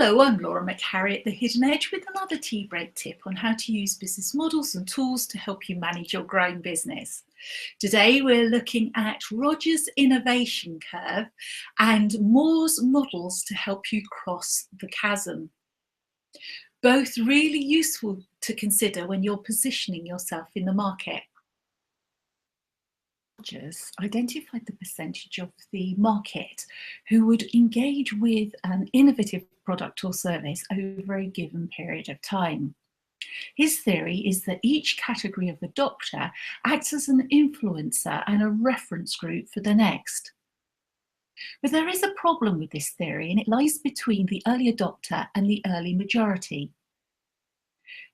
Hello, I'm Laura McHarrie at The Hidden Edge with another tea break tip on how to use business models and tools to help you manage your growing business. Today we're looking at Rogers' innovation curve and Moore's models to help you cross the chasm. Both really useful to consider when you're positioning yourself in the market. Rogers identified the percentage of the market who would engage with an innovative product or service over a given period of time. His theory is that each category of adopter acts as an influencer and a reference group for the next. But there is a problem with this theory, and it lies between the early adopter and the early majority.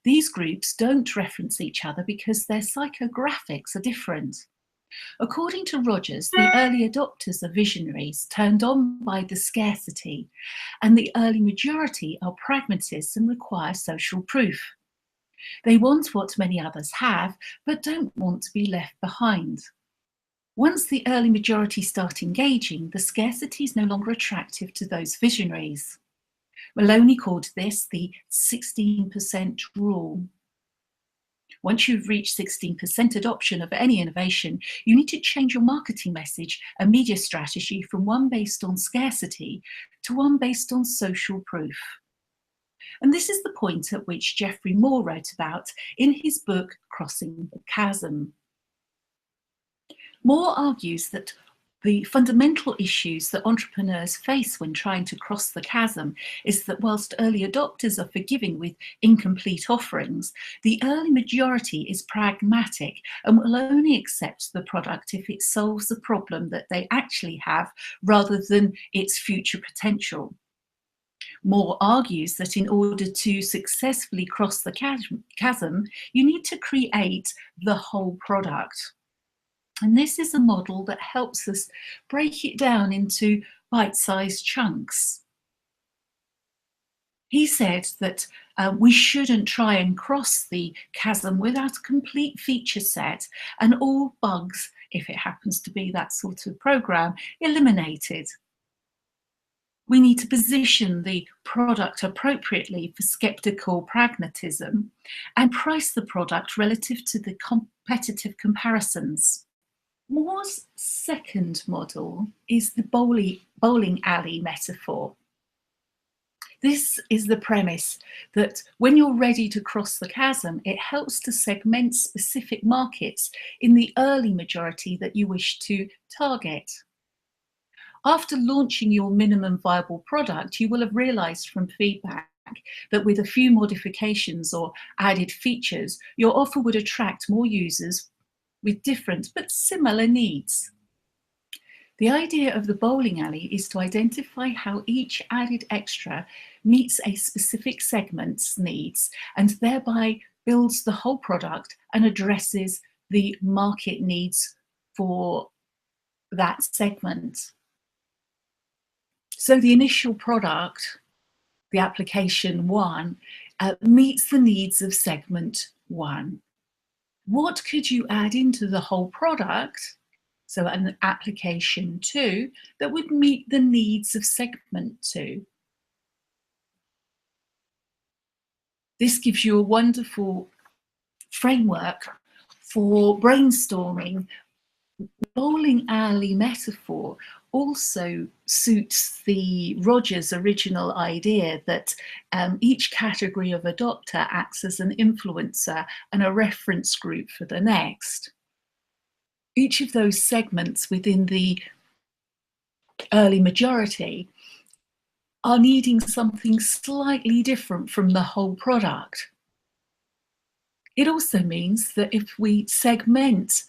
These groups don't reference each other because their psychographics are different. According to Rogers, the early adopters are visionaries turned on by the scarcity, and the early majority are pragmatists and require social proof. They want what many others have, but don't want to be left behind. Once the early majority start engaging, the scarcity is no longer attractive to those visionaries. Maloney called this the 16% rule. Once you've reached 16% adoption of any innovation, you need to change your marketing message and media strategy from one based on scarcity to one based on social proof. And this is the point at which Geoffrey Moore wrote about in his book, Crossing the Chasm. Moore argues that the fundamental issues that entrepreneurs face when trying to cross the chasm is that whilst early adopters are forgiving with incomplete offerings, the early majority is pragmatic and will only accept the product if it solves the problem that they actually have rather than its future potential. Moore argues that in order to successfully cross the chasm, you need to create the whole product. And this is a model that helps us break it down into bite-sized chunks. He said that we shouldn't try and cross the chasm without a complete feature set and all bugs, if it happens to be that sort of program, eliminated. We need to position the product appropriately for skeptical pragmatism and price the product relative to the competitive comparisons. Moore's second model is the bowling alley metaphor. This is the premise that when you're ready to cross the chasm, it helps to segment specific markets in the early majority that you wish to target. After launching your minimum viable product, you will have realized from feedback that with a few modifications or added features, your offer would attract more users with different but similar needs. The idea of the bowling alley is to identify how each added extra meets a specific segment's needs and thereby builds the whole product and addresses the market needs for that segment. So the initial product, the application 1, meets the needs of segment 1. What could you add into the whole product, so an application 2, that would meet the needs of segment 2? This gives you a wonderful framework for brainstorming. Bowling alley metaphor also suits the Rogers original idea that each category of adopter acts as an influencer and a reference group for the next. Each of those segments within the early majority are needing something slightly different from the whole product. It also means that if we segment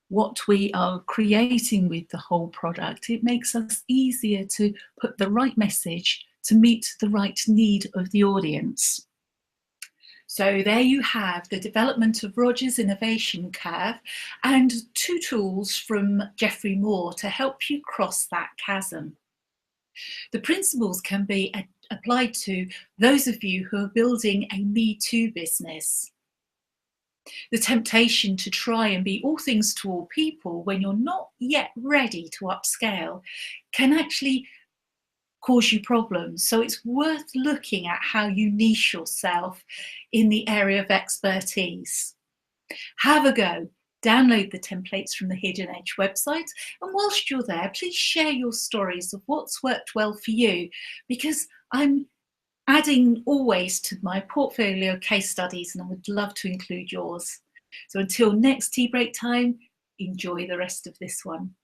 what we are creating with the whole product, it makes us easier to put the right message to meet the right need of the audience. So there you have the development of Rogers' innovation curve and 2 tools from Geoffrey Moore to help you cross that chasm. The principles can be applied to those of you who are building a Me Too business. The temptation to try and be all things to all people when you're not yet ready to upscale can actually cause you problems. So it's worth looking at how you niche yourself in the area of expertise. Have a go. Download the templates from the Hidden Edge website, and whilst you're there, please share your stories of what's worked well for you, because I'm adding always to my portfolio case studies and I would love to include yours. So until next tea break time, enjoy the rest of this one.